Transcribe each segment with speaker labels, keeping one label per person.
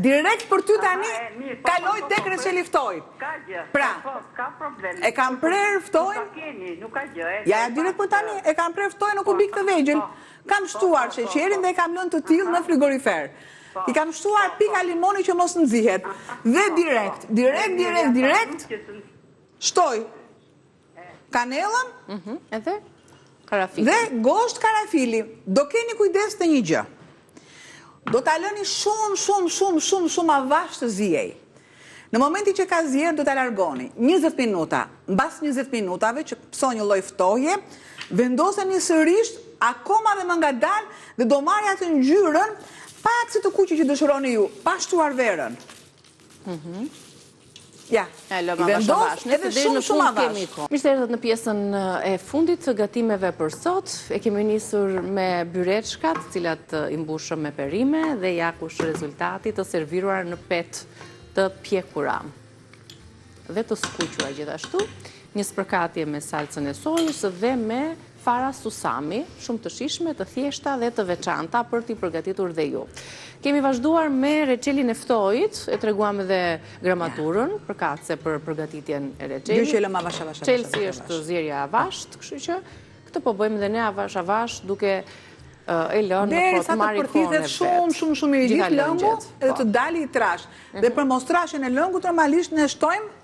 Speaker 1: direkt për ty tani kaloj tek Reçeli ftojt.
Speaker 2: Ka gjë.
Speaker 1: Pra,
Speaker 2: ka problem.
Speaker 1: e kam prer ftojn.
Speaker 2: Nuk ka gjë.
Speaker 1: Ja, direkt për tani e kam prer ftojn në kubik të vegjël. Kam shtuar sheqerin dhe e kam lënë të tillë në frigorifer. I kam shtuar pika limoni që mos nxihet. Dhe direkt shtoj kanellën
Speaker 3: edhe karafili.
Speaker 1: Dhe gosht karafili. Do keni kujdes të një gjë. Do ta lëni shumë avash të ziej. Në momenti që ka zier, do ta largoni 20 minuta. Mbas 20 minutave që pson një lloj ftohje, vendoseni sërish akoma dhe më ngadalë dhe do marrë atë ngjyrën pak si të kuqe që dëshironi ju, pa shtuar verën. Ja, i vendos edhe shumë avash.
Speaker 3: Mirë se erdhët në pjesën e fundit të gatimeve për sot. E kemi nisur me byreçkat, të cilat i mbushëm me perime dhe ja kush rezultati të serviruar në pet të pjekura dhe të skuqura gjithashtu. Një spërkatje me salcën e sojës dhe me fara susami, shumë të shishme, të thjeshta dhe të veçanta për t'i përgatitur dhe ju. Kemi vazhduar me reçelin e ftojit, e treguam edhe gramaturën, përkatëse për përgatitjen e reçelit.
Speaker 1: Dy qelëm avash.
Speaker 3: Çelësi është zjerja avasht, kështu që këtë po bëjmë dhe ne avash duke e lënë në të marrë i kone vetë.
Speaker 1: Shumë i gjithë lëngu edhe të dali i trash. Dhe për mos trashën e lëngut, normalisht ne shtojmë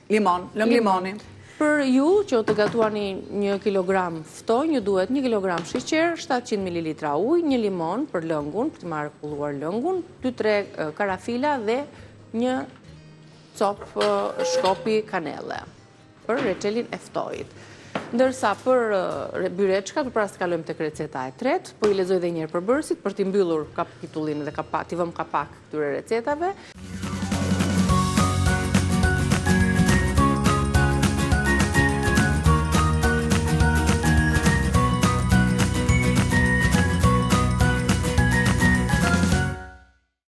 Speaker 1: lëng limoni.
Speaker 3: Për ju që të gatuani 1 kilogram ftoj, një duhet 1 kilogram sheqer, 700 ml ujë, 1 limon për lëngun, për të marrë kulluar lëngun, 2-3 karafila dhe 1 cop shkopi kanelle për reçelin e ftojit. Ndërsa për byreçkat, për pas të kalojmë tek receta e tretë, po i lexoj edhe një herë përbërësit për t'i mbyllur kapitullin dhe t'i vëmë kapak këtyre recetave.